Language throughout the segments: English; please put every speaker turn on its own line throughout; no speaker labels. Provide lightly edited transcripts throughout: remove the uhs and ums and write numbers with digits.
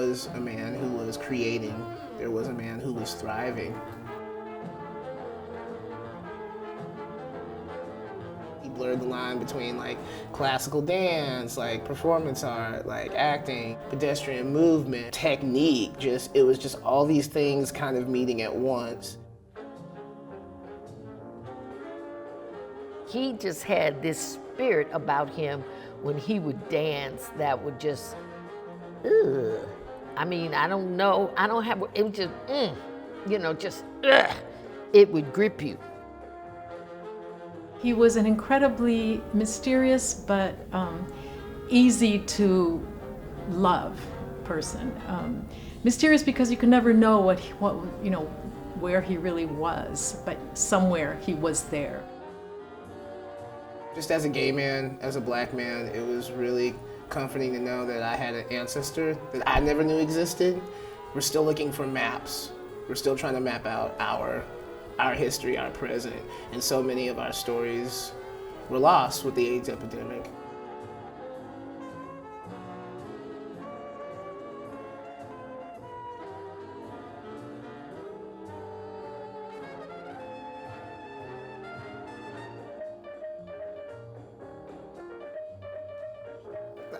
was a man who was creating. There was a man who was thriving. He blurred the line between like classical dance, like performance art, like acting, pedestrian movement, technique. It was just all these things kind of meeting at once.
He just had this spirit about him when he would dance that would just, ugh. I mean, I don't know, it was just, it would grip you.
He was an incredibly mysterious but easy to love person. Mysterious because you could never know where he really was, but somewhere he was there.
Just as a gay man, as a black man, it was really comforting to know that I had an ancestor that I never knew existed. We're still looking for maps. We're still trying to map out our history, our present, and so many of our stories were lost with the AIDS epidemic.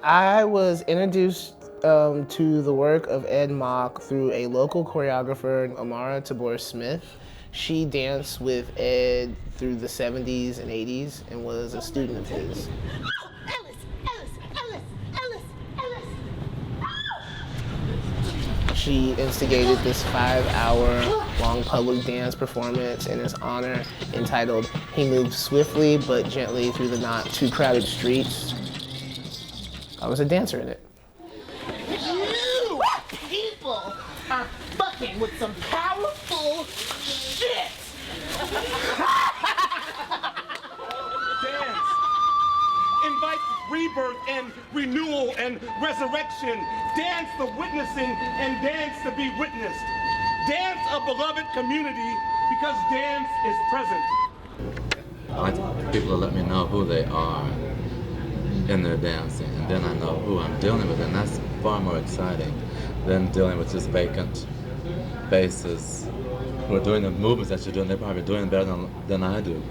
I was introduced to the work of Ed Mock through a local choreographer, Amara Tabor-Smith. She danced with Ed through the 70s and 80s and was a student of his. She instigated this 5-hour-long public dance performance in his honor entitled He Moved Swiftly but Gently Through the Not Too Crowded Streets. I was a dancer in it.
You people are fucking with some powerful shit!
Dance. Invite rebirth and renewal and resurrection. Dance the witnessing and dance to be witnessed. Dance a beloved community because dance is present.
I like people to let me know who they are in their dancing, and then I know who I'm dealing with, and that's far more exciting than dealing with just vacant faces who are doing the movements that you're doing. They're probably doing it better than I do,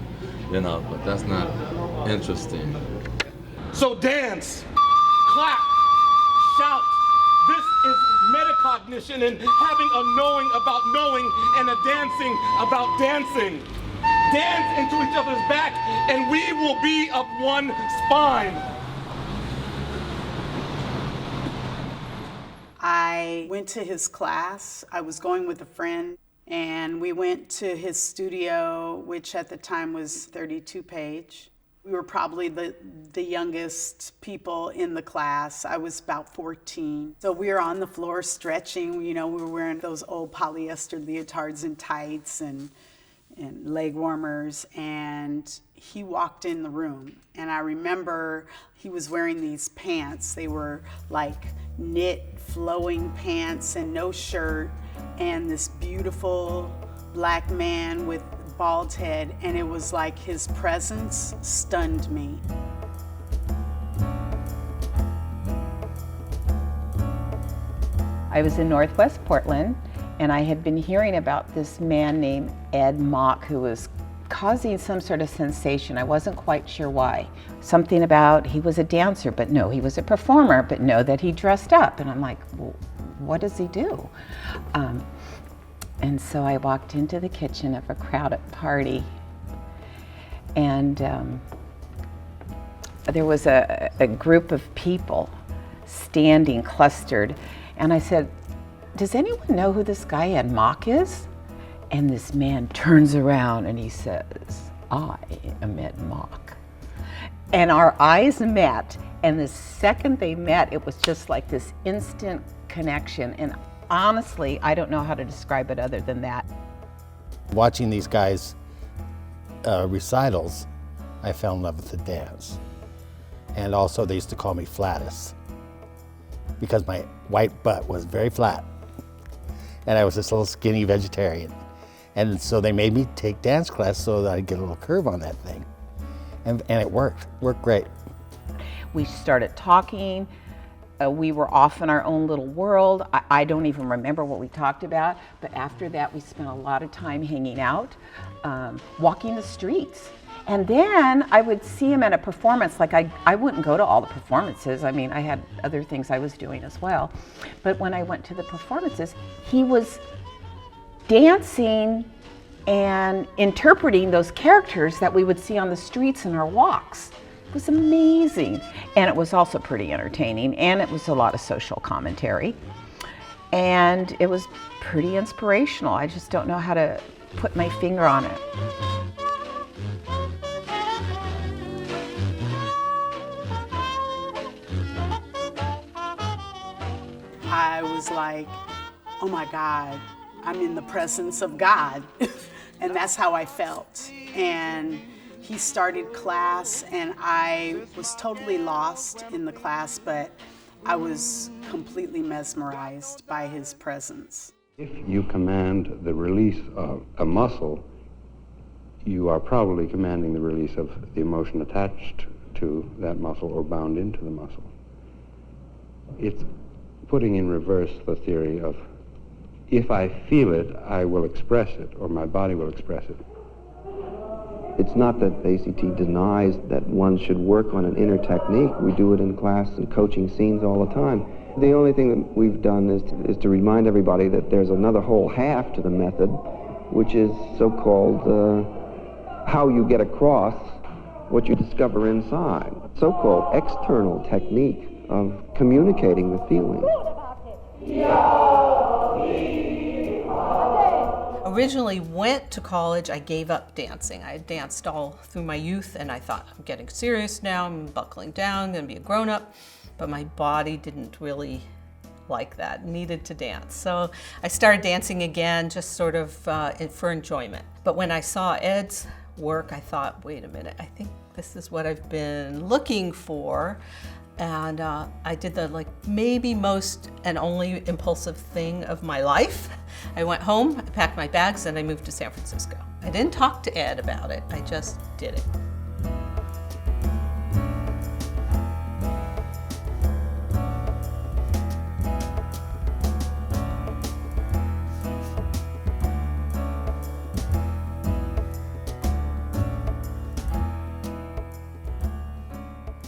but that's not interesting.
So dance, clap, shout. This is metacognition and having a knowing about knowing and a dancing about dancing. Dance into each other's back and we will be of one spine.
I went to his class. I was going with a friend, and we went to his studio, which at the time was 32 Page. We were probably the youngest people in the class. I was about 14. So we were on the floor stretching. We were wearing those old polyester leotards and tights and leg warmers, and he walked in the room. And I remember he was wearing these pants. They were like knit flowing pants and no shirt, and this beautiful black man with bald head, and it was like his presence stunned me.
I was in Northwest Portland, and I had been hearing about this man named Ed Mock who was causing some sort of sensation. I wasn't quite sure why. Something about he was a dancer, but no, he was a performer, but no, that he dressed up. And I'm like, well, what does he do? And so I walked into the kitchen of a crowded party, and there was a group of people standing clustered, and I said, does anyone know who this guy Ed Mock is? And this man turns around and he says, I am Ed Mock. And our eyes met, and the second they met, it was just like this instant connection. And honestly, I don't know how to describe it other than that.
Watching these guys' recitals, I fell in love with the dance. And also they used to call me Flatus because my white butt was very flat. And I was this little skinny vegetarian. And so they made me take dance class so that I'd get a little curve on that thing. And it worked great.
We started talking, We were off in our own little world. I don't even remember what we talked about, but after that we spent a lot of time hanging out, walking the streets. And then I would see him at a performance. Like I wouldn't go to all the performances. I mean, I had other things I was doing as well. But when I went to the performances, he was dancing and interpreting those characters that we would see on the streets in our walks. It was amazing. And it was also pretty entertaining, and it was a lot of social commentary. And it was pretty inspirational. I just don't know how to put my finger on it.
I was like, oh my God, I'm in the presence of God. And that's how I felt. And he started class, and I was totally lost in the class, but I was completely mesmerized by his presence.
If you command the release of a muscle, you are probably commanding the release of the emotion attached to that muscle or bound into the muscle. It's putting in reverse the theory of, if I feel it, I will express it, or my body will express it.
It's not that ACT denies that one should work on an inner technique. We do it in class and coaching scenes all the time. The only thing that we've done is to remind everybody that there's another whole half to the method, which is so-called how you get across what you discover inside. So-called external technique of communicating the feeling.
Originally went to college, I gave up dancing. I had danced all through my youth, and I thought, I'm getting serious now, I'm buckling down, I'm gonna be a grown-up. But my body didn't really like that, needed to dance. So I started dancing again, just sort of for enjoyment. But when I saw Ed's work, I thought, wait a minute, I think this is what I've been looking for. And I did the maybe most and only impulsive thing of my life. I went home, I packed my bags, and I moved to San Francisco. I didn't talk to Ed about it, I just did it.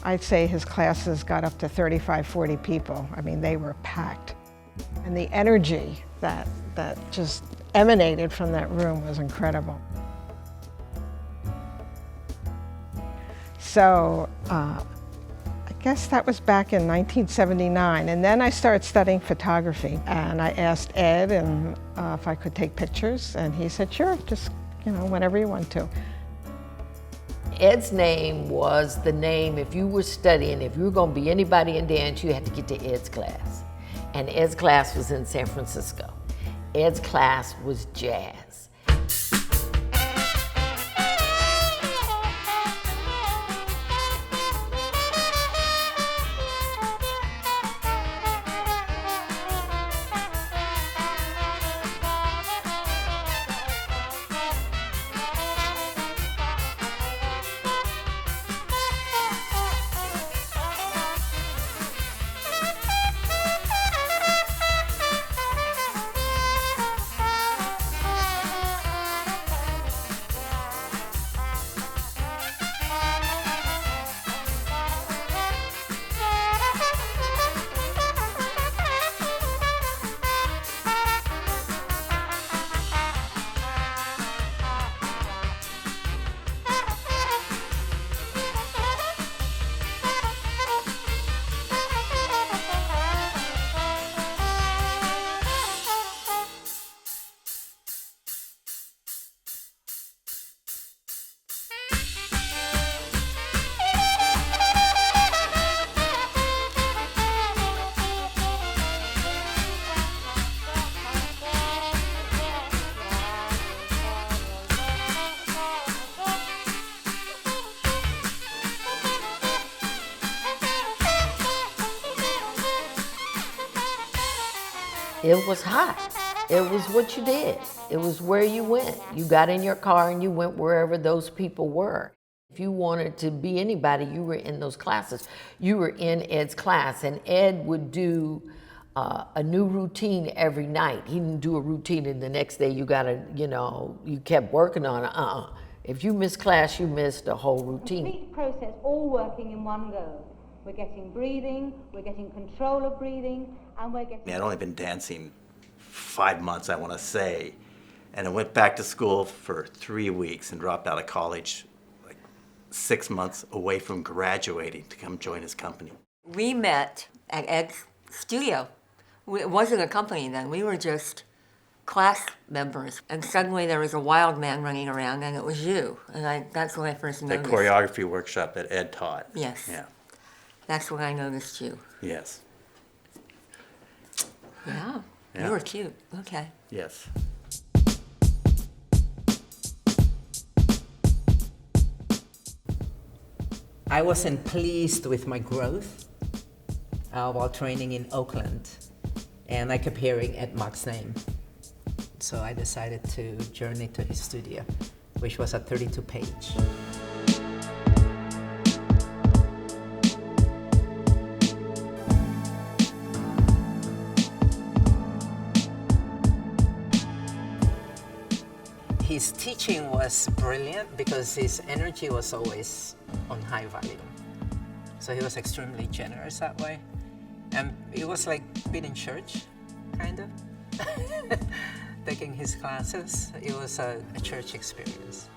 I'd say his classes got up to 35, 40 people. I mean, they were packed. And the energy that just emanated from that room was incredible. So I guess that was back in 1979. And then I started studying photography. And I asked Ed if I could take pictures. And he said, sure, just, whenever you want to.
Ed's name was the name, if you were studying, if you were gonna be anybody in dance, you had to get to Ed's class. And Ed's class was in San Francisco. Ed's class was jazz. It was hot. It was what you did. It was where you went. You got in your car and you went wherever those people were. If you wanted to be anybody, you were in those classes. You were in Ed's class, and Ed would do a new routine every night. He didn't do a routine and the next day you gotta, you kept working on it. If you missed class, you missed the whole routine.
Complete process, all working in one go. We're getting breathing, we're getting control of breathing, and we're getting...
I'd only been dancing 5 months, I want to say, and I went back to school for 3 weeks and dropped out of college 6 months away from graduating to come join his company.
We met at Ed's studio. It wasn't a company then, we were just class members. And suddenly there was a wild man running around and it was you. And that's when I first
The
noticed.
choreography workshop that Ed taught.
Yes.
Yeah.
That's when I noticed you.
Yes.
Yeah,
Yeah.
you were cute, okay.
Yes.
I wasn't pleased with my growth while training in Oakland, and I kept hearing Ed Mock's name. So I decided to journey to his studio, which was a 32-page. His teaching was brilliant because his energy was always on high volume. So he was extremely generous that way. And it was like being in church, kind of. Taking his classes. It was a church experience.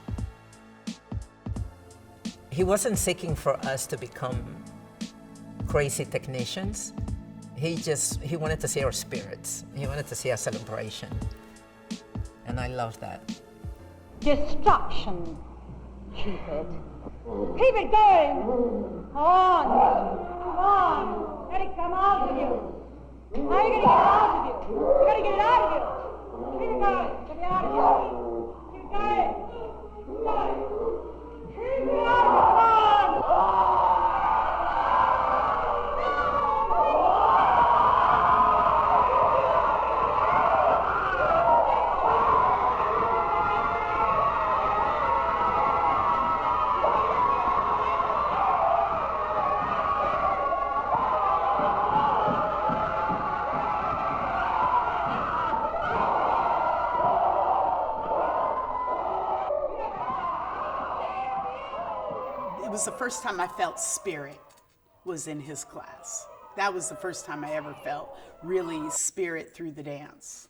He wasn't seeking for us to become crazy technicians. He wanted to see our spirits. He wanted to see our celebration. And I love that.
Destruction, Cupid. Keep it going. On. Let it come out of you. How are you going to get it out of you? You got to get it out of you. Keep it going. Get it out of you. Keep going. Keep going. Keep it out of you. Come on.
It was the first time I felt spirit was in his class. That was the first time I ever felt really spirit through the dance.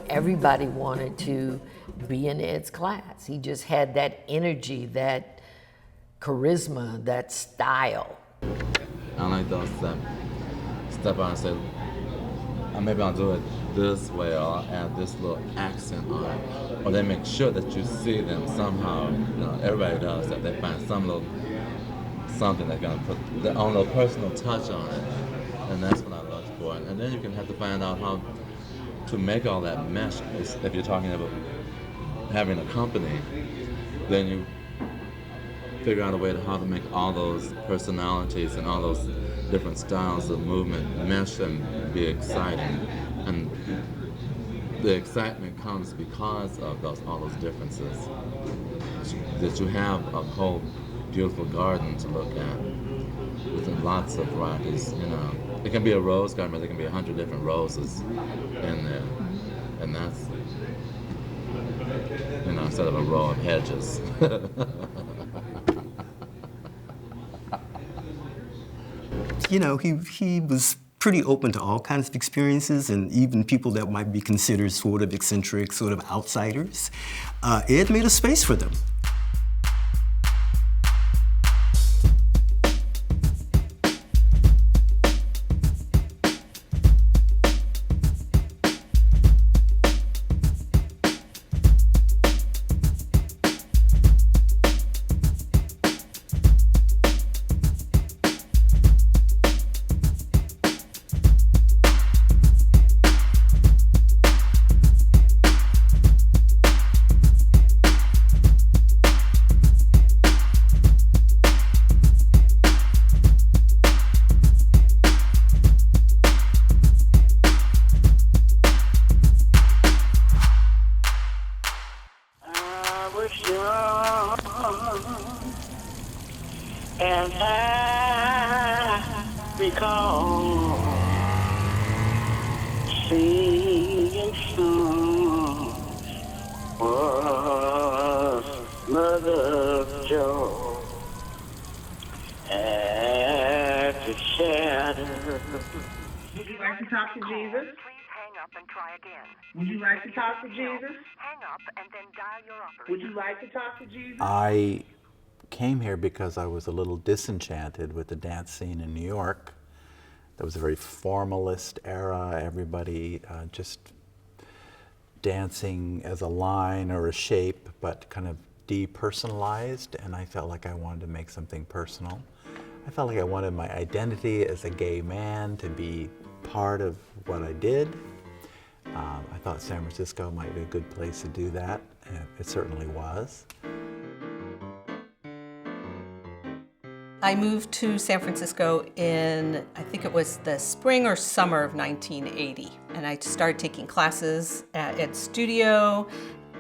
Everybody wanted to be in Ed's class. He just had that energy, that charisma, that style.
I like those step on and say, maybe I'll do it this way, or I'll add this little accent on it. Or they make sure that you see them somehow. Everybody does that. They find some little something that's gonna put their own little personal touch on it, and that's what I look for. And then you can have to find out how to make all that mesh. If you're talking about having a company, then you figure out a way to how to make all those personalities and all those different styles of movement mesh and be exciting. And the excitement comes because of all those differences. That you have a whole beautiful garden to look at with lots of varieties, you know. It can be a rose garden, but there can be 100 different roses in there. And that's, you know, instead of a row of hedges.
You know, he was pretty open to all kinds of experiences, and even people that might be considered sort of eccentric, sort of outsiders. Ed made a space for them.
And I recall singing songs was Mother Joe at the shadow.
Would you like to talk to Jesus?
Please hang up and try again.
Would you like to talk to Jesus?
Hang up and then dial your operator.
Would you like to talk to Jesus?
I came here because I was a little disenchanted with the dance scene in New York. That was a very formalist era, everybody just dancing as a line or a shape, but kind of depersonalized, and I felt like I wanted to make something personal. I felt like I wanted my identity as a gay man to be part of what I did. I thought San Francisco might be a good place to do that, and it certainly was.
I moved to San Francisco in, I think it was the spring or summer of 1980. And I started taking classes at studio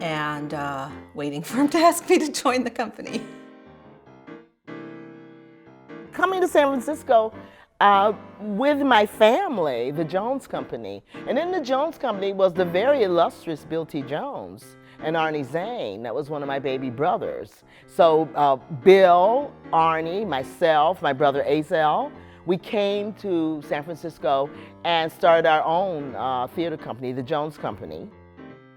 and waiting for him to ask me to join the company.
Coming to San Francisco with my family, the Jones Company. And in the Jones Company was the very illustrious Bill T. Jones and Arnie Zane. That was one of my baby brothers. So Bill, Arnie, myself, my brother Azel, we came to San Francisco and started our own theater company, the Jones Company.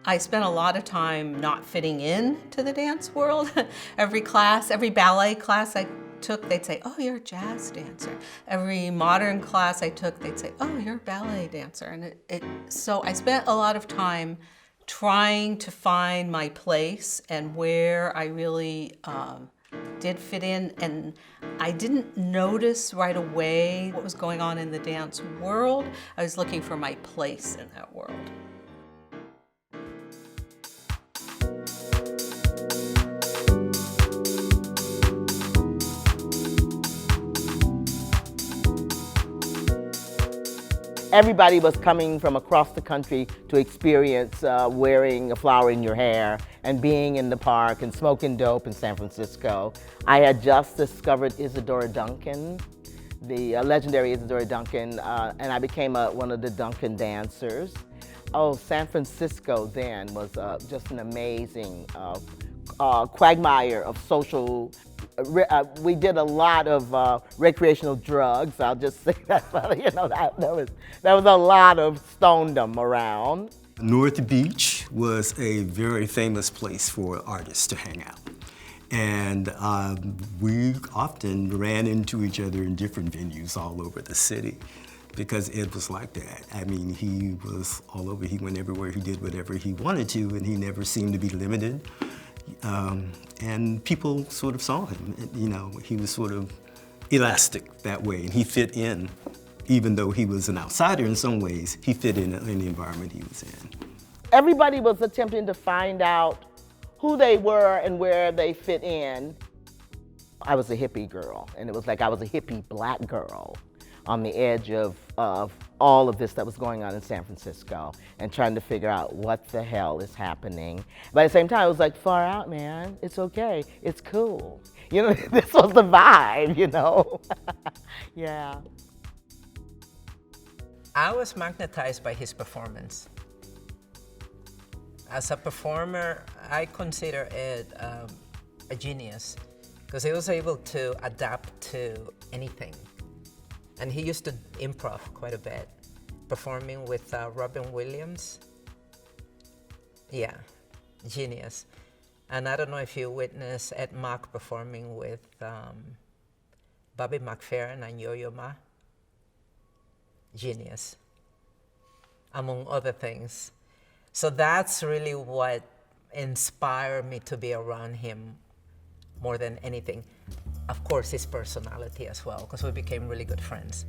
I spent a lot of time not fitting in to the dance world. Every class, every ballet class I took, they'd say, oh, you're a jazz dancer. Every modern class I took, they'd say, oh, you're a ballet dancer. And so I spent a lot of time trying to find my place and where I really did fit in. And I didn't notice right away what was going on in the dance world. I was looking for my place in that world.
Everybody was coming from across the country to experience wearing a flower in your hair and being in the park and smoking dope in San Francisco. I had just discovered Isadora Duncan, the legendary Isadora Duncan, and I became one of the Duncan dancers. Oh, San Francisco then was just an amazing quagmire of social. We did a lot of recreational drugs. I'll just say that, you know, that was a lot of stonedom around.
North Beach was a very famous place for artists to hang out. And we often ran into each other in different venues all over the city because Ed was like that. I mean, he was all over. He went everywhere. He did whatever he wanted to, and he never seemed to be limited. And people sort of saw him. You know, he was sort of elastic that way, and he fit in. Even though he was an outsider in some ways, he fit in the environment he was in.
Everybody was attempting to find out who they were and where they fit in. I was a hippie girl, and it was like I was a hippie black girl on the edge of all of this that was going on in San Francisco and trying to figure out what the hell is happening. But at the same time, it was like, far out, man. It's okay. It's cool. You know, this was the vibe, you know? Yeah.
I was magnetized by his performance. As a performer, I consider Ed a genius because he was able to adapt to anything. And he used to improv quite a bit, performing with Robin Williams. Yeah, genius. And I don't know if you witnessed Ed Mack performing with Bobby McFerrin and Yo-Yo Ma. Genius, among other things. So that's really what inspired me to be around him more than anything. Of course, his personality as well, because we became really good friends.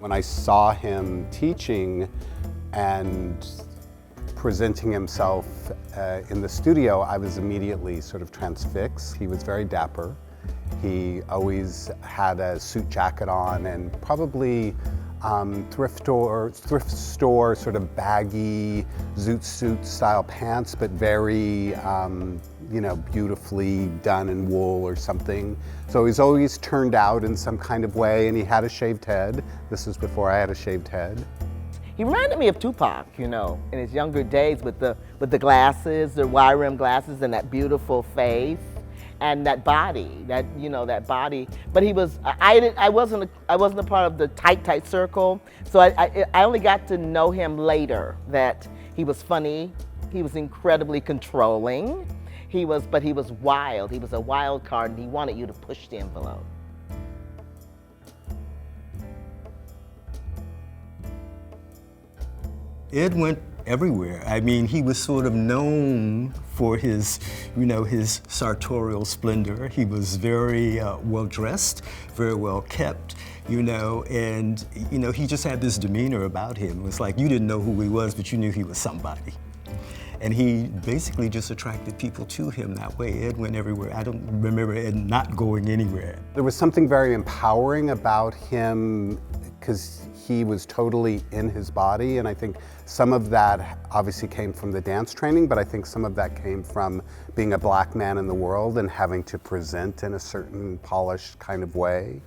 When I saw him teaching and presenting himself in the studio, I was immediately sort of transfixed. He was very dapper. He always had a suit jacket on and probably thrift store sort of baggy zoot suit style pants, but very you know, beautifully done in wool or something. So he's always turned out in some kind of way, and he had a shaved head. This was before I had a shaved head.
He reminded me of Tupac, you know, in his younger days with the glasses, the wide rim glasses, and that beautiful face, and that body, that body. But he was, I wasn't a part of the tight circle, so I only got to know him later. That he was funny, he was incredibly controlling, but he was wild. He was a wild card, and he wanted you to push the envelope.
Ed went everywhere. I mean, he was sort of known for his, his sartorial splendor. He was very well dressed, very well kept, and he just had this demeanor about him. It was like you didn't know who he was, but you knew he was somebody. And he basically just attracted people to him that way. Ed went everywhere. I don't remember Ed not going anywhere.
There was something very empowering about him because he was totally in his body, and I think some of that obviously came from the dance training, but I think some of that came from being a black man in the world and having to present in a certain polished kind of way.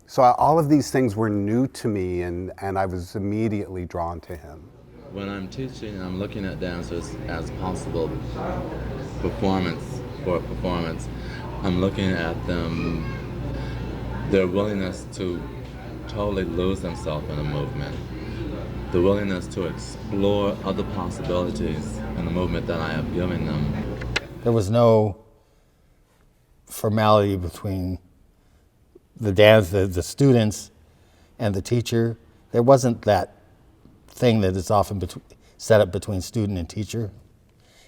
So all of these things were new to me, and I was immediately drawn to him.
When I'm teaching, I'm looking at dancers as possible performance. I'm looking at them, their willingness to totally lose themselves in a movement, the willingness to explore other possibilities in the movement that I have given them.
There was no formality between the students and the teacher. There wasn't that thing that is often set up between student and teacher.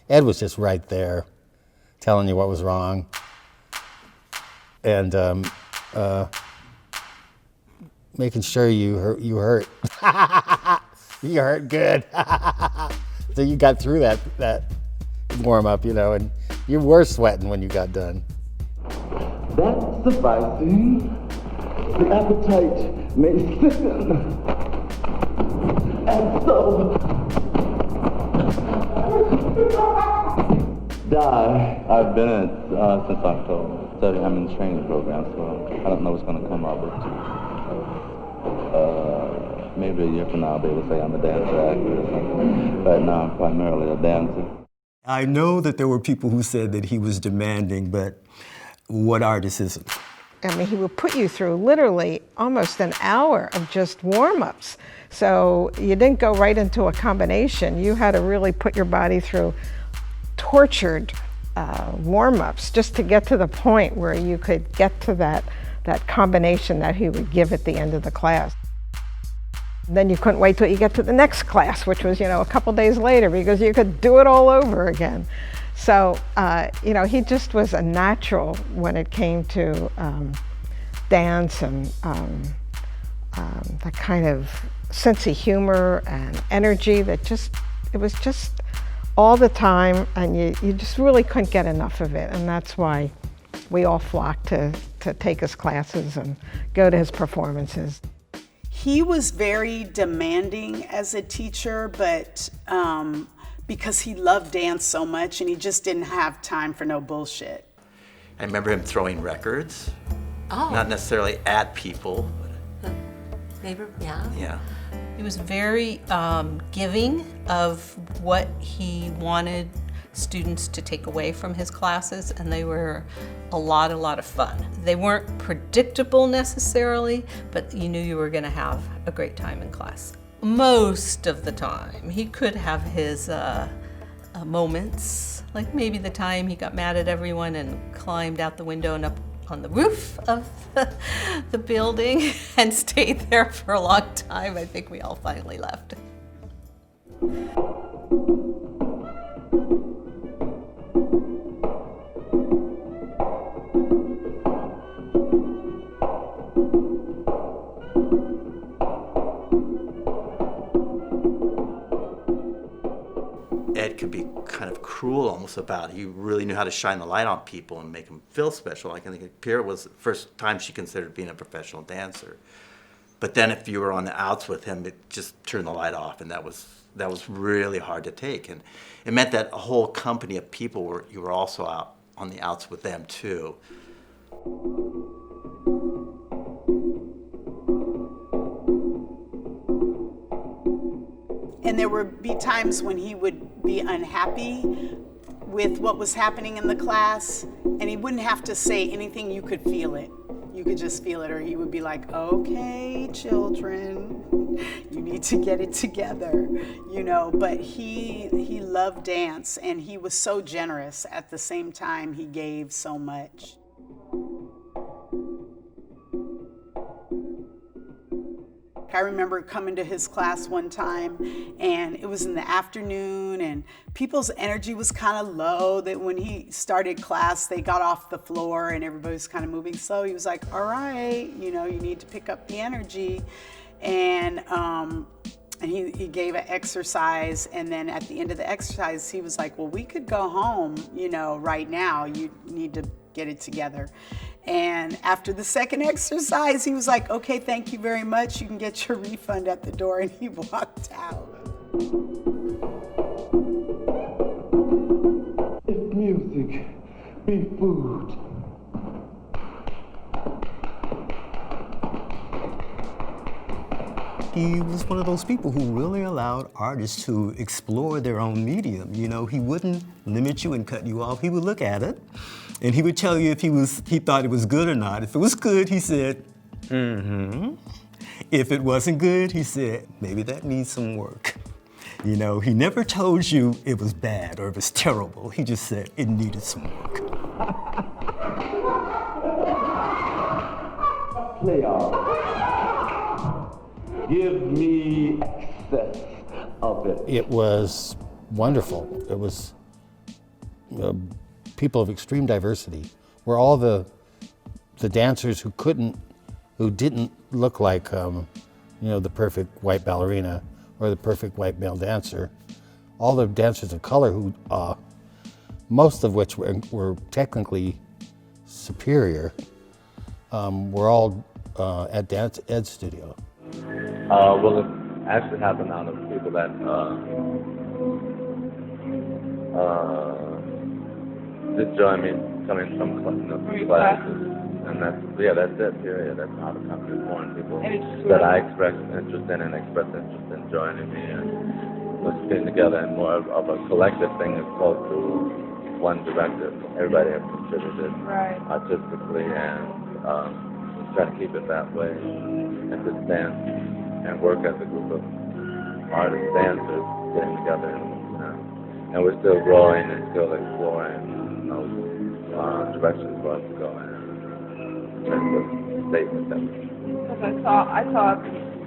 Ed was just right there telling you what was wrong and making sure you hurt. You hurt good. So you got through that warm up, and you were sweating when you got done.
That sufficing, the appetite may thicken. And so, die.
I've been in it since October. I'm in the training program, so I don't know what's going to come of it. Maybe a year from now I'll be able to say I'm a dancer actor or something. Right now I'm primarily a dancer.
I know that there were people who said that he was demanding, but what artist isn't?
I mean, he would put you through literally almost an hour of just warm-ups. So you didn't go right into a combination. You had to really put your body through tortured warm-ups just to get to the point where you could get to that combination that he would give at the end of the class. Then you couldn't wait till you get to the next class, which was, a couple days later, because you could do it all over again. So, he just was a natural when it came to dance and that kind of sense of humor and energy that it was just all the time, and you just really couldn't get enough of it. And that's why we all flocked to take his classes and go to his performances.
He was very demanding as a teacher, but because he loved dance so much and he just didn't have time for no bullshit.
I remember him throwing records,
Oh.
not necessarily at people.
Neighbor, yeah.
Yeah.
He was very giving of what he wanted students to take away from his classes, and they were a lot of fun. They weren't predictable necessarily, but you knew you were going to have a great time in class. Most of the time. He could have his moments, like maybe the time he got mad at everyone and climbed out the window and up on the roof of the building and stayed there for a long time. I think we all finally left.
Ed could be kind of cruel almost about it. He really knew how to shine the light on people and make them feel special. Like, I think Pierre was the first time she considered being a professional dancer. But then if you were on the outs with him, it just turned the light off, and that was really hard to take. And it meant that a whole company of people you were also out on the outs with them too.
And there would be times when he would be unhappy with what was happening in the class, and he wouldn't have to say anything. You could feel it. You could just feel it, or he would be like, okay, children, you need to get it together, But he loved dance, and he was so generous. At the same time, he gave so much. I remember coming to his class one time, and it was in the afternoon, and people's energy was kind of low. That when he started class, they got off the floor and everybody was kind of moving slow. He was like, all right, you need to pick up the energy. And he gave an exercise, and then at the end of the exercise, he was like, well, we could go home, right now. You need to get it together. And after the second exercise, he was like, okay, thank you very much. You can get your refund at the door. And he walked out.
If music be food,
he was one of those people who really allowed artists to explore their own medium. He wouldn't limit you and cut you off. He would look at it, and he would tell you if he thought it was good or not. If it was good, he said, mm-hmm. If it wasn't good, he said, maybe that needs some work. He never told you it was bad or it was terrible. He just said it needed some work.
play off. Give me excess of it.
It was wonderful. It was people of extreme diversity. Were all the dancers who didn't look like the perfect white ballerina or the perfect white male dancer. All the dancers of color who, most of which were technically superior, were all at Ed's studio.
Well, it actually happened out of people that did join me coming from classes. And that's it, period. That's out of country foreign people that I expressed interest in and expressed interest in joining me. And let's get together in more of a collective thing as opposed to one directive. Everybody has contributed artistically and try to keep it that way. And just dance and work as a group of artists, dancers, getting together and And we're still growing and still exploring directions for us to go in terms of statements that we.
Because I thought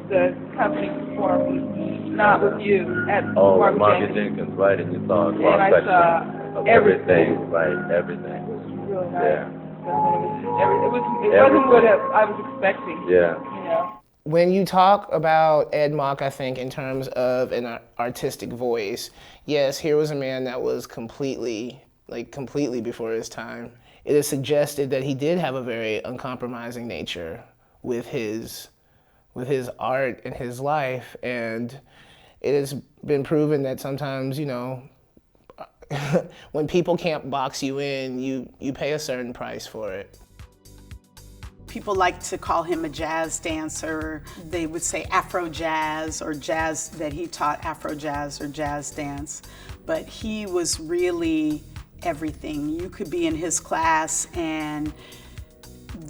the company performed not with you at
Margaret Jenkins, right, and you saw a cross-section of everything, right, everything.
Really nice.
Yeah.
It wasn't what I was expecting.
Yeah.
You know?
When you talk about Ed Mock, I think in terms of an artistic voice, yes, here was a man that was completely before his time. It is suggested that he did have a very uncompromising nature with his art and his life, and it has been proven that sometimes, you know, when people can't box you in, you pay a certain price for it.
People like to call him a jazz dancer. They would say Afro jazz or jazz, that he taught Afro jazz or jazz dance. But he was really everything. You could be in his class and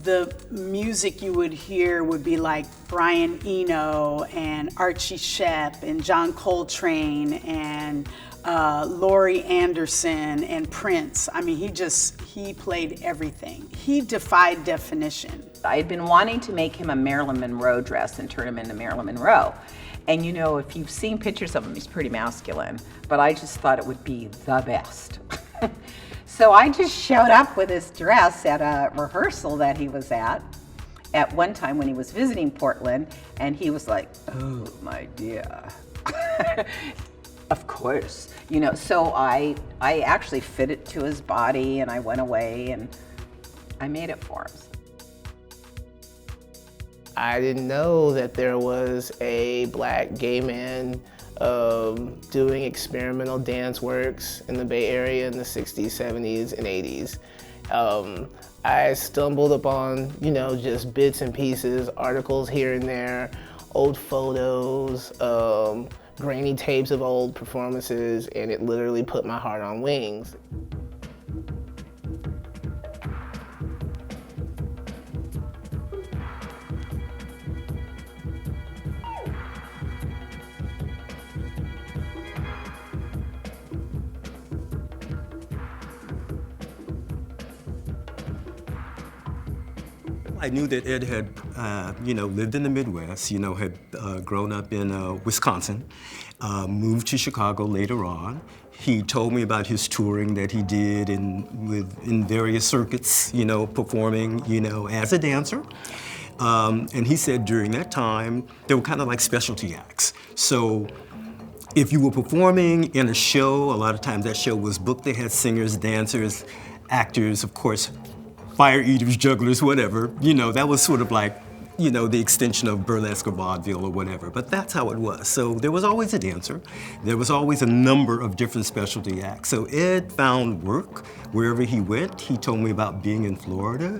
the music you would hear would be like Brian Eno and Archie Shepp and John Coltrane and Laurie Anderson and Prince. I mean, he played everything. He defied definition.
I had been wanting to make him a Marilyn Monroe dress and turn him into Marilyn Monroe. And you know, if you've seen pictures of him, he's pretty masculine, but I just thought it would be the best. So I just showed up with this dress at a rehearsal that he was at one time when he was visiting Portland, and he was like, "Oh, my dear." Of course, you know, so I actually fit it to his body, and I went away and I made it for him.
I didn't know that there was a black gay man doing experimental dance works in the Bay Area in the 60s, 70s, and 80s. I stumbled upon, you know, just bits and pieces, articles here and there, old photos, grainy tapes of old performances, and it literally put my heart on wings.
I knew that Ed had, lived in the Midwest, had grown up in Wisconsin, moved to Chicago later on. He told me about his touring that he did in various circuits, performing, as a dancer. And he said during that time, they were kind of like specialty acts. So if you were performing in a show, a lot of times that show was booked. They had singers, dancers, actors, of course, fire eaters, jugglers, whatever. That was sort of like, the extension of burlesque or vaudeville or whatever. But that's how it was. So there was always a dancer. There was always a number of different specialty acts. So Ed found work wherever he went. He told me about being in Florida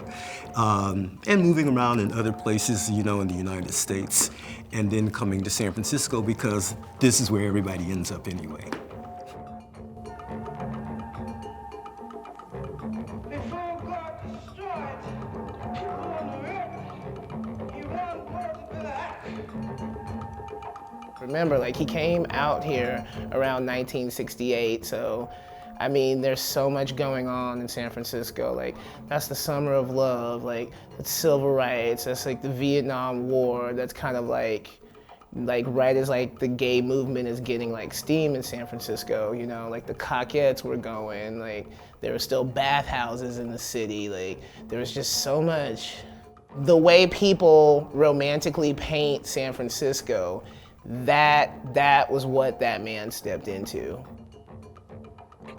and moving around in other places, in the United States, and then coming to San Francisco because this is where everybody ends up anyway.
Remember, he came out here around 1968, so, I mean, there's so much going on in San Francisco. That's the summer of love, it's civil rights, that's the Vietnam War, that's kind of right as the gay movement is getting steam in San Francisco, the Cockettes were going, there were still bathhouses in the city, there was just so much. The way people romantically paint San Francisco, that was what that man stepped into.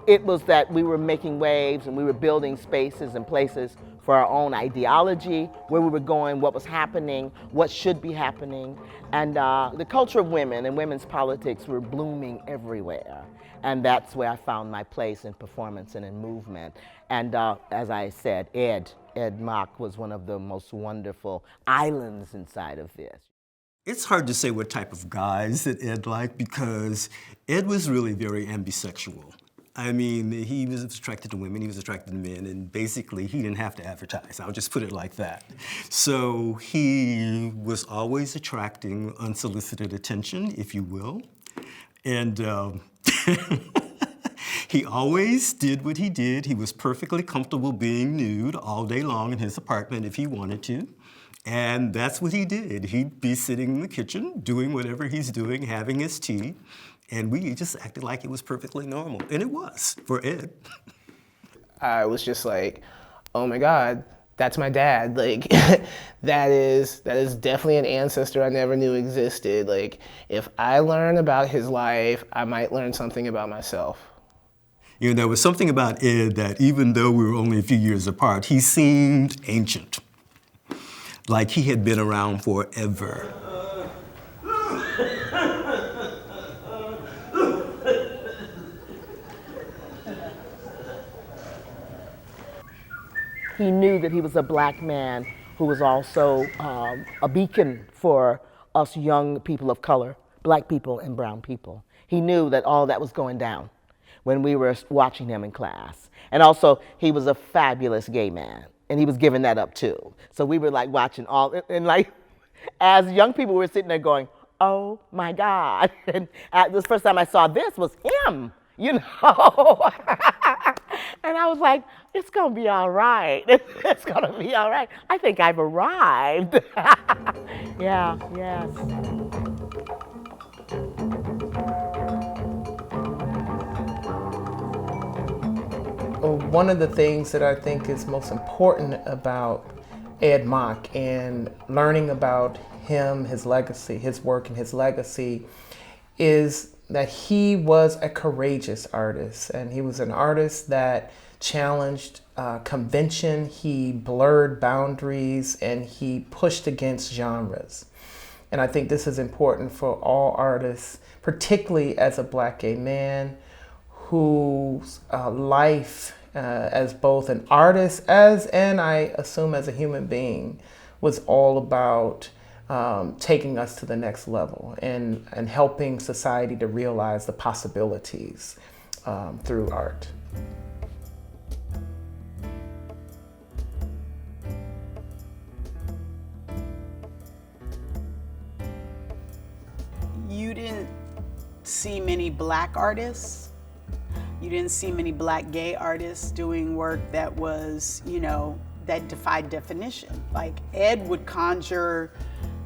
It was that we were making waves and we were building spaces and places for our own ideology, where we were going, what was happening, what should be happening. And the culture of women and women's politics were blooming everywhere. And that's where I found my place in performance and in movement. And as I said, Ed Mock was one of the most wonderful islands inside of this.
It's hard to say what type of guys that Ed liked because Ed was really very ambisexual. I mean, he was attracted to women, he was attracted to men, and basically he didn't have to advertise. I'll just put it like that. So he was always attracting unsolicited attention, if you will. And He always did what he did. He was perfectly comfortable being nude all day long in his apartment if he wanted to. And that's what he did. He'd be sitting in the kitchen, doing whatever he's doing, having his tea, and we just acted like it was perfectly normal. And it was, for Ed.
I was just like, oh my God, that's my dad. Like, that is definitely an ancestor I never knew existed. Like, if I learn about his life, I might learn something about myself.
You know, there was something about Ed that even though we were only a few years apart, he seemed ancient. Like he had been around forever.
He knew that he was a black man who was also a beacon for us young people of color, black people and brown people. He knew that all that was going down when we were watching him in class. And also, he was a fabulous gay man, and he was giving that up too. So we were like watching all, and like, as young people, we were sitting there going, oh my God. And the first time I saw this was him, you know? And I was like, it's gonna be all right. It's gonna be all right. I think I've arrived. Yeah, yes.
One of the things that I think is most important about Ed Mock and learning about him, his legacy, his work and his legacy, is that he was a courageous artist, and he was an artist that challenged convention, he blurred boundaries, and he pushed against genres. And I think this is important for all artists, particularly as a black gay man whose life as both an artist and I assume as a human being was all about taking us to the next level and helping society to realize the possibilities through art.
You didn't see many black artists. You didn't see many black gay artists doing work that was, you know, that defied definition. Like Ed would conjure,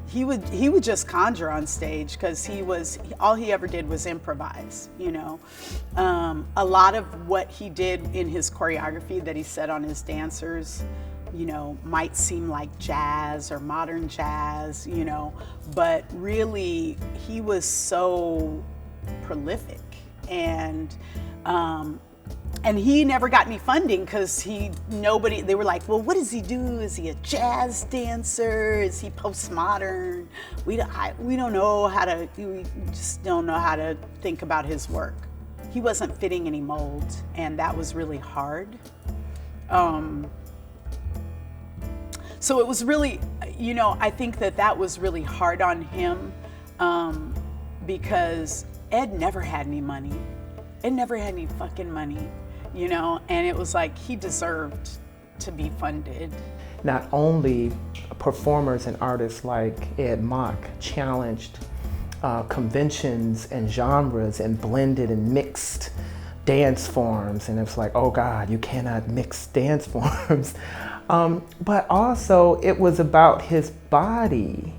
he would just conjure on stage because all he ever did was improvise, you know. A lot of what he did in his choreography that he set on his dancers, you know, might seem like jazz or modern jazz, you know, but really he was so prolific and he never got any funding because they were like, well, what does he do? Is he a jazz dancer? Is he postmodern? We just don't know how to think about his work. He wasn't fitting any molds, and that was really hard. So it was really, you know, I think that was really hard on him because Ed never had any money. Ed never had any fucking money, you know, and it was like he deserved to be funded.
Not only performers and artists like Ed Mock challenged conventions and genres and blended and mixed dance forms, and it's like, oh God, you cannot mix dance forms. But also it was about his body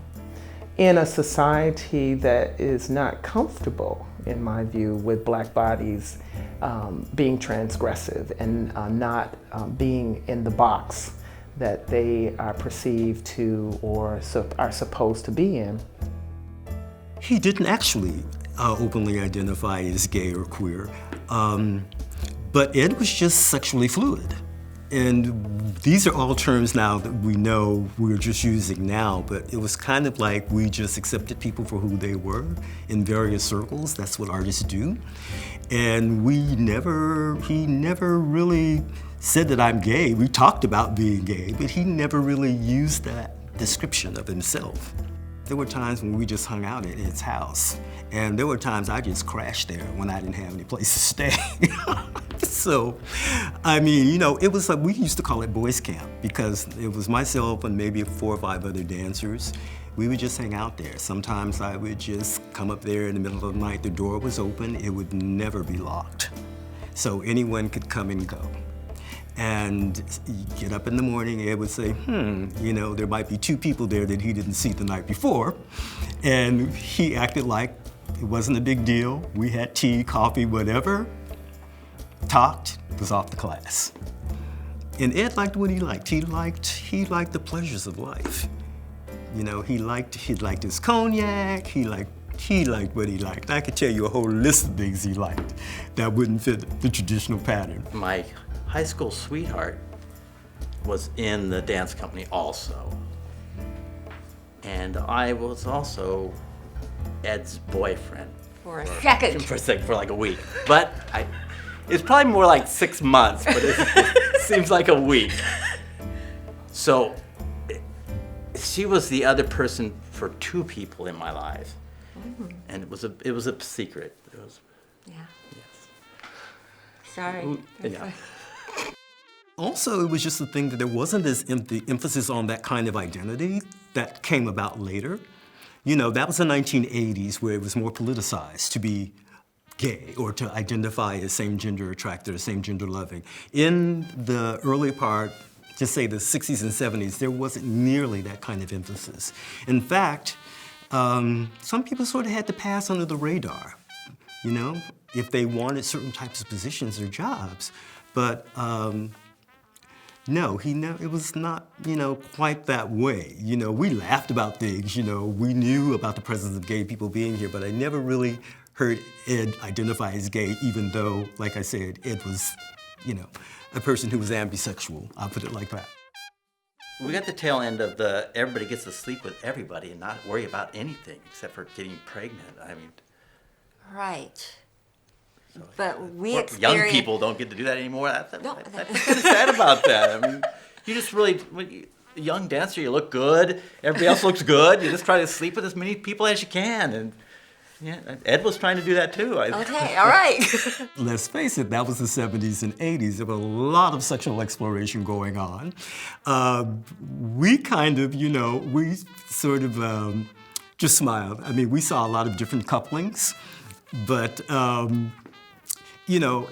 in a society that is not comfortable, in my view, with black bodies being transgressive and not being in the box that they are perceived to or are supposed to be in.
He didn't actually openly identify as gay or queer, but Ed was just sexually fluid. And these are all terms now that we know we're just using now, but it was kind of like we just accepted people for who they were in various circles. That's what artists do. And he never really said that I'm gay. We talked about being gay, but he never really used that description of himself. There were times when we just hung out at Ed's house, and there were times I just crashed there when I didn't have any place to stay. So, I mean, you know, it was like, we used to call it boys camp because it was myself and maybe 4 or 5 other dancers. We would just hang out there. Sometimes I would just come up there in the middle of the night, the door was open, it would never be locked. so anyone could come and go. And you get up in the morning, Ed would say, you know, there might be 2 people there that he didn't see the night before. And he acted like it wasn't a big deal. We had tea, coffee, whatever, talked, was off the class. And Ed liked what he liked. He liked the pleasures of life. You know, he liked his cognac, he liked what he liked. I could tell you a whole list of things he liked that wouldn't fit the traditional pattern.
My high school sweetheart was in the dance company also. And I was also Ed's boyfriend.
For a second.
For like a week. But it's probably more like 6 months, but it seems like a week. So she was the other person for 2 people in my life.
Mm-hmm.
And it was a secret. It was,
yeah. Yes. Sorry.
Yeah.
Also, it was just the thing that there wasn't the emphasis on that kind of identity that came about later. You know, that was the 1980s where it was more politicized to be gay or to identify as same-gender attracted or same-gender loving. In the early part, just say the 60s and 70s, there wasn't nearly that kind of emphasis. In fact, some people sort of had to pass under the radar, you know, if they wanted certain types of positions or jobs. But no, it was not, you know, quite that way. You know, we laughed about things, you know, we knew about the presence of gay people being here, but I never really heard Ed identify as gay, even though, like I said, Ed was, you know, a person who was ambisexual. I'll put it like that.
We got the tail end of everybody gets to sleep with everybody and not worry about anything except for getting pregnant. I mean.
Right. But we
Young
experience...
people don't get to do that anymore. I'm kind of sad about that. I mean, you just really, when you're a young dancer, you look good. Everybody else looks good. You just try to sleep with as many people as you can. And yeah, Ed was trying to do that too.
Okay, all right.
Let's face it, that was the 70s and 80s. There was a lot of sexual exploration going on. We kind of, you know, we sort of just smiled. I mean, we saw a lot of different couplings, but you know,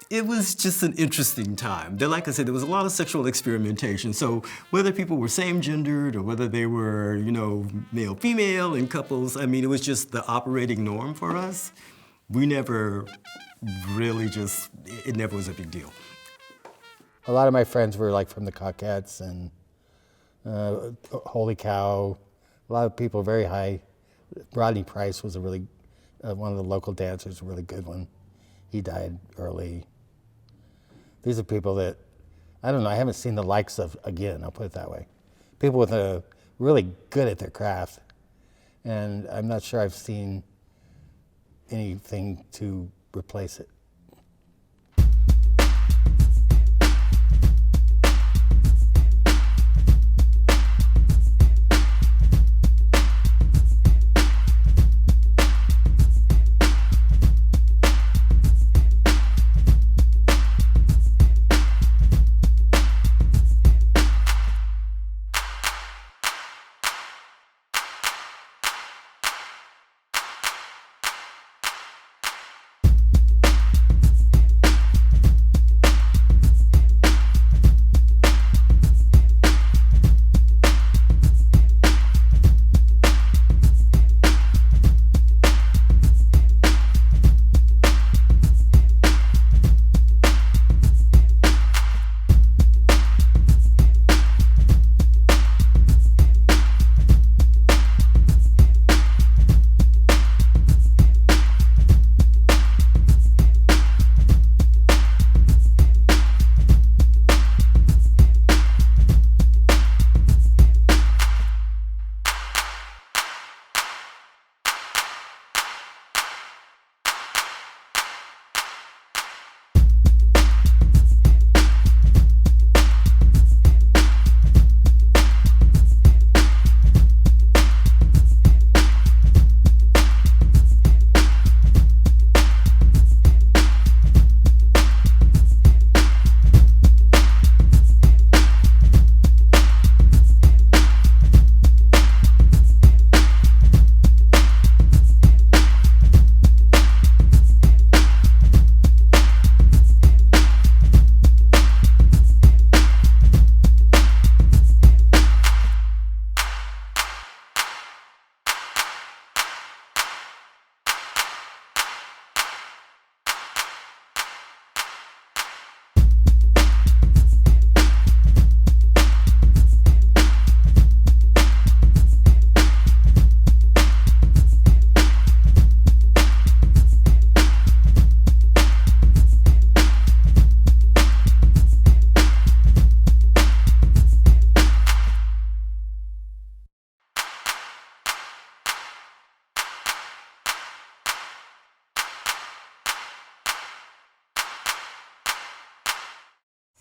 it was just an interesting time. Like I said, there was a lot of sexual experimentation. So whether people were same-gendered or whether they were, you know, male-female in couples, I mean, it was just the operating norm for us. We never really it never was a big deal.
A lot of my friends were like from the Cockettes and Holy Cow. A lot of people very high. Rodney Price was a really one of the local dancers, a really good one. He died early. These are people that, I don't know, I haven't seen the likes of again, I'll put it that way. People with really good at their craft. And I'm not sure I've seen anything to replace it.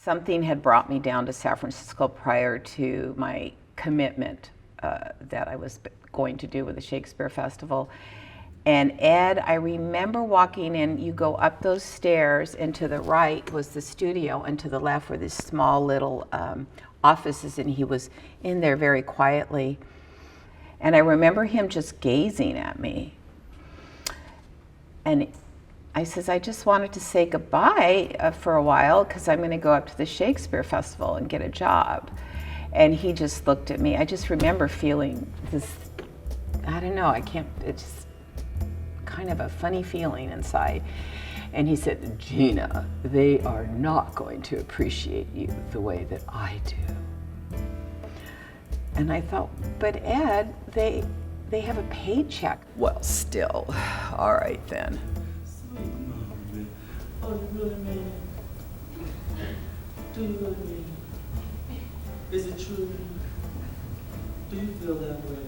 Something had brought me down to San Francisco prior to my commitment that I was going to do with the Shakespeare Festival. And Ed, I remember walking in, you go up those stairs, and to the right was the studio, and to the left were these small little offices, and he was in there very quietly. And I remember him just gazing at me. And I says, I just wanted to say goodbye for a while because I'm going to go up to the Shakespeare Festival and get a job. And he just looked at me. I just remember feeling this, I don't know, it's just kind of a funny feeling inside. And he said, Gina, they are not going to appreciate you the way that I do. And I thought, but Ed, they have a paycheck. Well, still, all right then.
Oh, you really mean it? Do you really mean it? Is it true? Do you feel that way?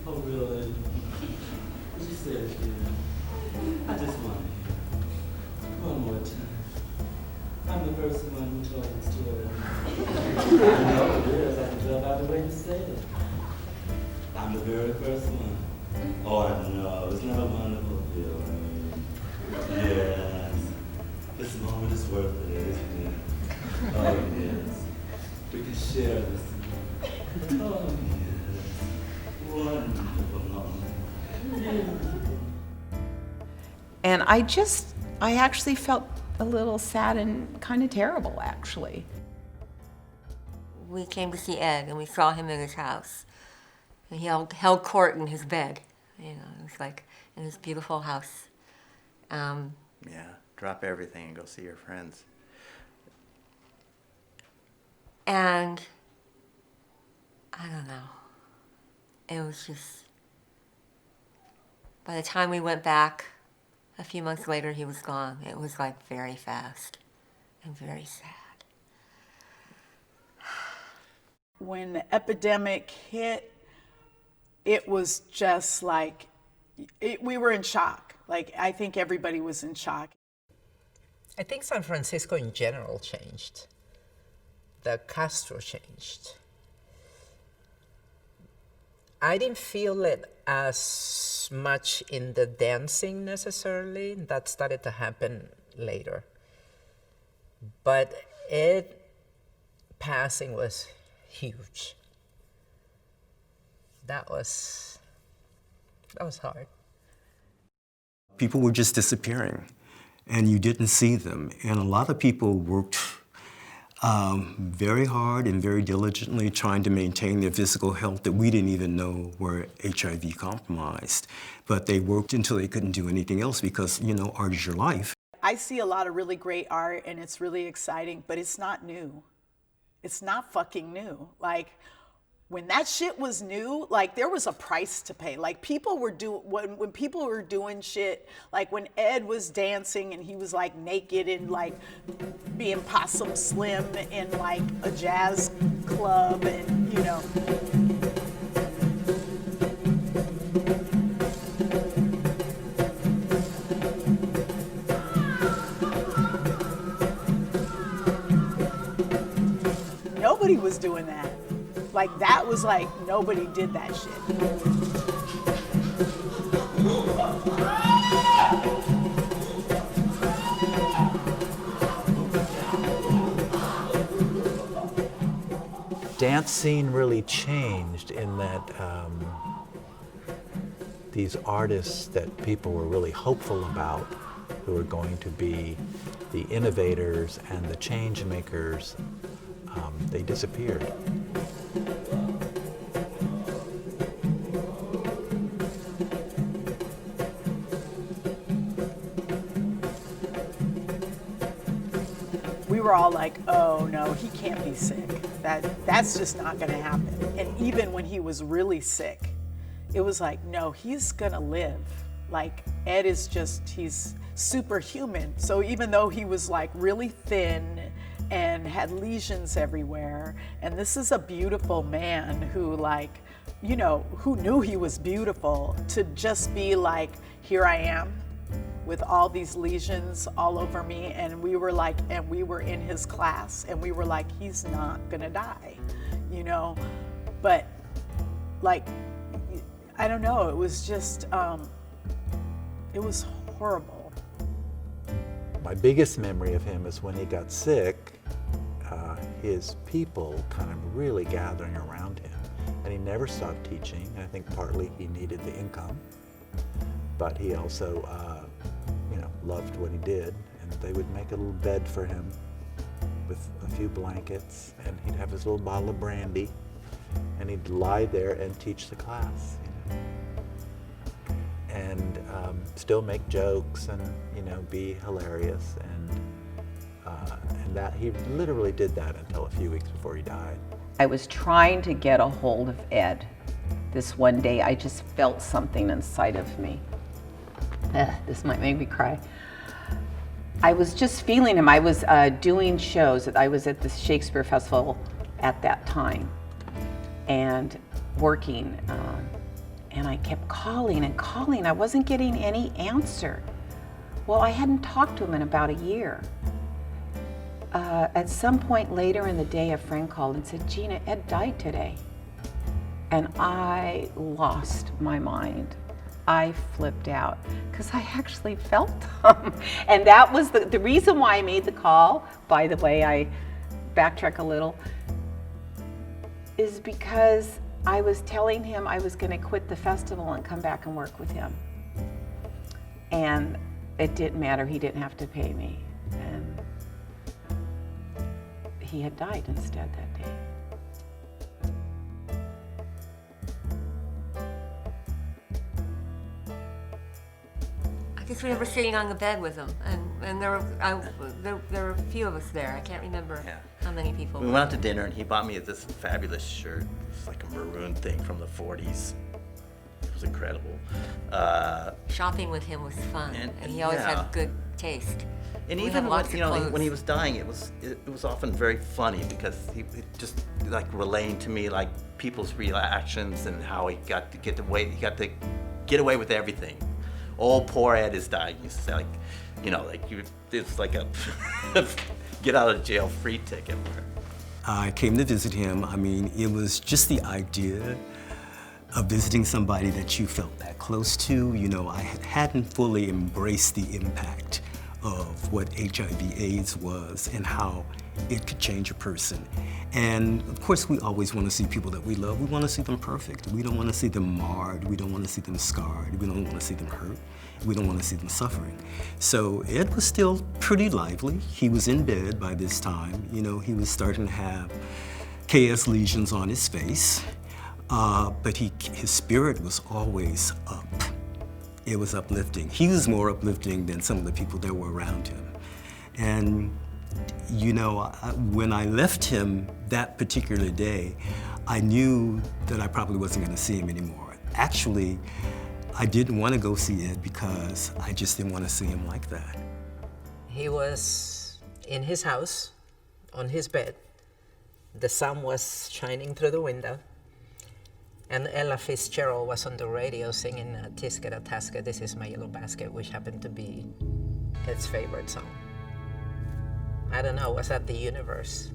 Oh, really? She said, yeah. I just want to hear one more time. I'm the first one who told the story. I know it is. I can tell by the way you say it. I'm the very first one. Oh, I know. Isn't that a wonderful feeling? Yes. This moment is worth it, isn't it? Oh, yes. We can share this. Oh, yes. Wonderful moment.
And I actually felt a little sad and kind of terrible, actually.
We came to see Ed, and we saw him in his house. And he held court in his bed. You know, it was like in his beautiful house.
Yeah, drop everything and go see your friends.
And I don't know. It was just, by the time we went back, a few months later, he was gone. It was like very fast and very sad.
When the epidemic hit, it was just like, we were in shock. Like, I think everybody was in shock.
I think San Francisco in general changed. The Castro changed. I didn't feel it as much in the dancing necessarily. That started to happen later. But it passing was huge. That was hard.
People were just disappearing, and you didn't see them. And a lot of people worked very hard and very diligently trying to maintain their physical health that we didn't even know were HIV compromised. But they worked until they couldn't do anything else because, you know, art is your life.
I see a lot of really great art, and it's really exciting, but it's not new. It's not fucking new. Like, when that shit was new, like, there was a price to pay. Like, people were when people were doing shit, like when Ed was dancing and he was like naked and like being Possum Slim in like a jazz club, and you know. Nobody was doing that. Like, that was like, nobody did that shit.
Dance scene really changed in that these artists that people were really hopeful about, who were going to be the innovators and the change makers, they disappeared.
We were all like, oh no, he can't be sick. That's just not gonna happen. And even when he was really sick, it was like, no, he's gonna live. Like, Ed is just, he's superhuman. So even though he was like really thin and had lesions everywhere, and this is a beautiful man who, like, you know, who knew he was beautiful, to just be like, here I am, with all these lesions all over me, and we were in his class, and we were like, he's not gonna die, you know? But like, I don't know, it was just, it was horrible.
My biggest memory of him is when he got sick, his people kind of really gathering around him. And he never stopped teaching. I think partly he needed the income, but he also, loved what he did. And they would make a little bed for him with a few blankets, and he'd have his little bottle of brandy, and he'd lie there and teach the class, and still make jokes and be hilarious, and that he literally did that until a few weeks before he died.
I was trying to get a hold of Ed. This one day, I just felt something inside of me. This might make me cry. I was just feeling him. I was doing shows. I was at the Shakespeare Festival at that time and working. And I kept calling and calling. I wasn't getting any answer. Well, I hadn't talked to him in about a year. At some point later in the day, a friend called and said, Gina, Ed died today. And I lost my mind. I flipped out because I actually felt him. And that was the reason why I made the call, by the way, I backtrack a little, is because I was telling him I was going to quit the festival and come back and work with him. And it didn't matter, he didn't have to pay me. And he had died instead that day.
I just remember sitting on the bed with him, and there were a few of us there. I can't remember how many people.
We went out to dinner, and he bought me this fabulous shirt. It's like a maroon thing from the 40s. It was incredible.
Shopping with him was fun, and he always had good taste.
And
we
even
had lots of
when he was dying, it was often very funny because he just like relaying to me like people's reactions and how he got to get away with everything. Oh, poor Ed is dying. He said, it's like a get out of jail free ticket.
I came to visit him. I mean, it was just the idea of visiting somebody that you felt that close to. I hadn't fully embraced the impact of what HIV/AIDS was and how it could change a person. And of course, we always want to see people that we love. We want to see them perfect. We don't want to see them marred. We don't want to see them scarred. We don't want to see them hurt. We don't want to see them suffering. So Ed was still pretty lively. He was in bed by this time. He was starting to have KS lesions on his face, but his spirit was always up. It was uplifting. He was more uplifting than some of the people that were around him. And when I left him that particular day, I knew that I probably wasn't going to see him anymore. Actually, I didn't want to go see Ed because I just didn't want to see him like that.
He was in his house, on his bed. The sun was shining through the window. And Ella Fitzgerald was on the radio singing Tisketa Taska, This Is My Yellow Basket, which happened to be Ed's favorite song. I don't know, was that the universe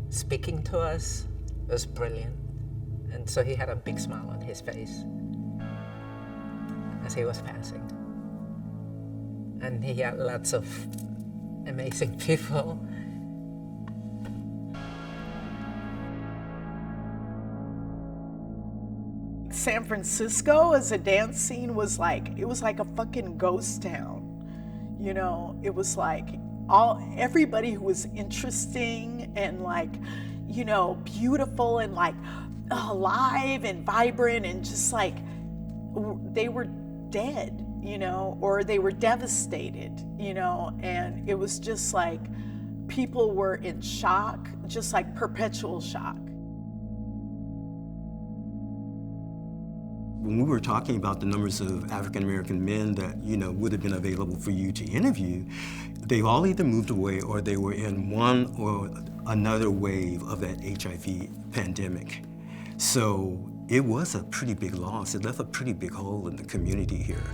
speaking to us? It was brilliant. And so he had a big smile on his face as he was passing. And he had lots of amazing people.
San Francisco as a dance scene was like a fucking ghost town. It was like everybody who was interesting and beautiful and alive and vibrant and just they were dead, or they were devastated, and it was just people were in shock, just perpetual shock.
When we were talking about the numbers of African-American men that, would have been available for you to interview, they all either moved away or they were in one or another wave of that HIV pandemic. So it was a pretty big loss. It left a pretty big hole in the community here.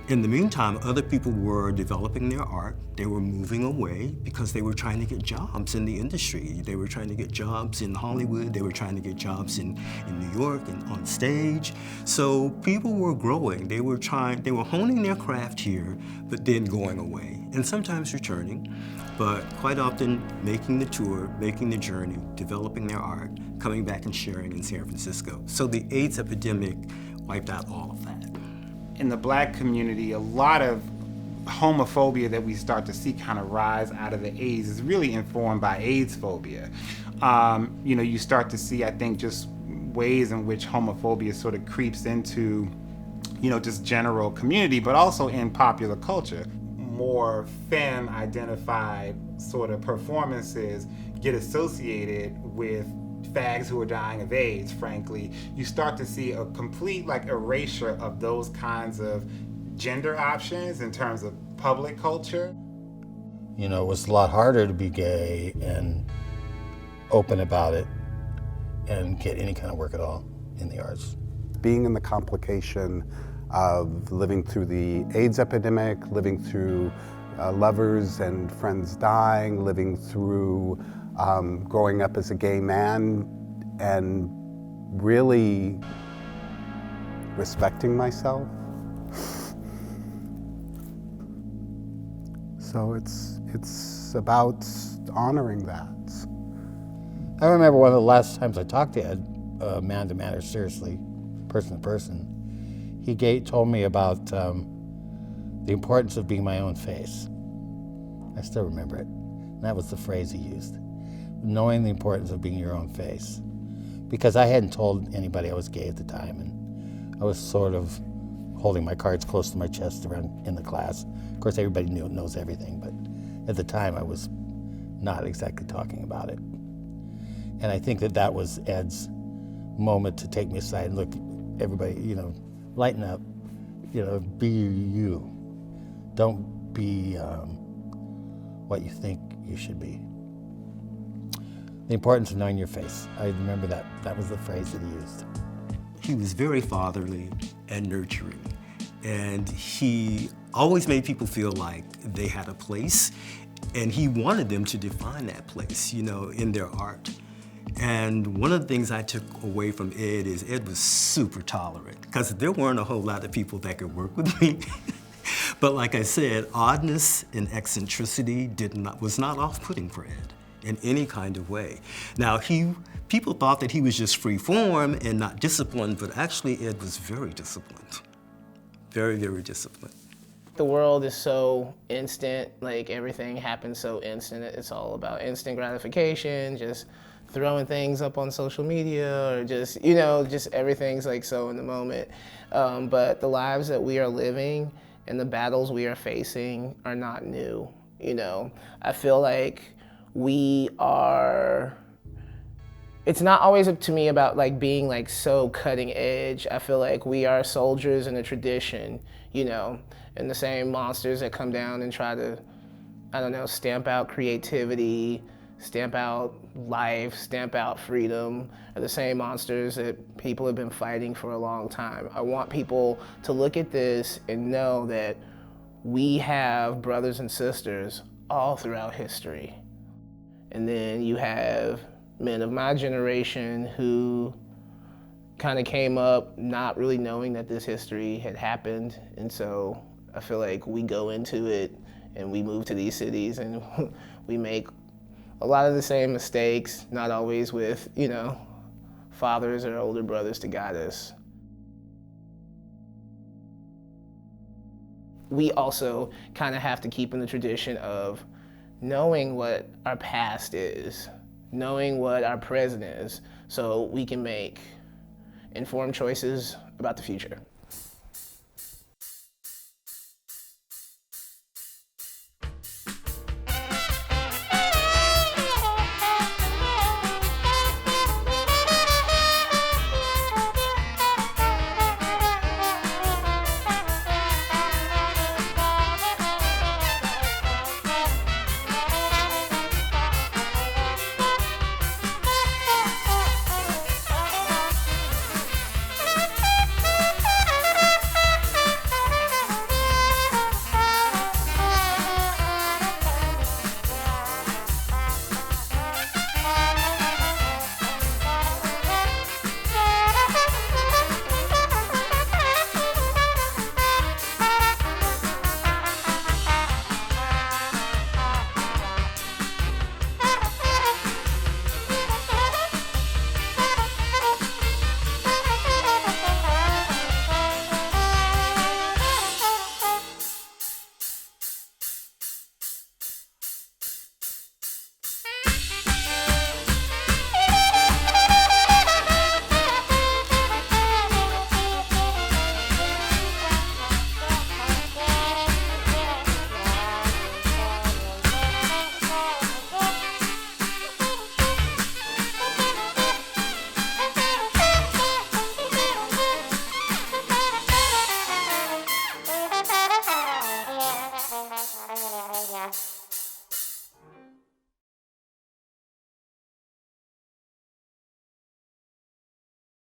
In the meantime, other people were developing their art. They were moving away because they were trying to get jobs in the industry. They were trying to get jobs in Hollywood. They were trying to get jobs in New York and on stage. So people were growing. They were honing their craft here, but then going away, and sometimes returning, but quite often making the tour, making the journey, developing their art, coming back and sharing in San Francisco. So the AIDS epidemic wiped out all of that.
In the Black community, a lot of homophobia that we start to see kind of rise out of the AIDS is really informed by AIDS phobia. You start to see, I think, just ways in which homophobia sort of creeps into, just general community, but also in popular culture. More femme-identified sort of performances get associated with fags who are dying of AIDS, frankly. You start to see a complete erasure of those kinds of gender options in terms of public culture.
It was a lot harder to be gay and open about it and get any kind of work at all in the arts.
Being in the complication of living through the AIDS epidemic, living through lovers and friends dying, living through growing up as a gay man, and really respecting myself. So it's about honoring that.
I remember one of the last times I talked to Ed, man to man or seriously, person to person, he told me about the importance of being my own face. I still remember it. And that was the phrase he used. Knowing the importance of being your own face. Because I hadn't told anybody I was gay at the time, and I was sort of holding my cards close to my chest around in the class. Of course, everybody knows everything, but at the time I was not exactly talking about it. And I think that was Ed's moment to take me aside and look, everybody, lighten up, be you. Don't be what you think you should be. The importance of knowing your face. I remember that was the phrase that he used.
He was very fatherly and nurturing, and he always made people feel like they had a place, and he wanted them to define that place, in their art. And one of the things I took away from Ed is Ed was super tolerant, because there weren't a whole lot of people that could work with me. But like I said, oddness and eccentricity was not off-putting for Ed in any kind of way. Now, people thought that he was just free form and not disciplined, but actually Ed was very disciplined. Very, very disciplined.
The world is so instant, everything happens so instant. It's all about instant gratification, just throwing things up on social media, or just everything's so in the moment. But the lives that we are living and the battles we are facing are not new. I feel like it's not always up to me about being so cutting edge. I feel like we are soldiers in a tradition, and the same monsters that come down and try to, stamp out creativity, stamp out life, stamp out freedom, are the same monsters that people have been fighting for a long time. I want people to look at this and know that we have brothers and sisters all throughout history. And then you have men of my generation who kind of came up not really knowing that this history had happened. And so I feel like we go into it and we move to these cities and we make a lot of the same mistakes, not always with, fathers or older brothers to guide us. We also kind of have to keep in the tradition of knowing what our past is, knowing what our present is, so we can make informed choices about the future.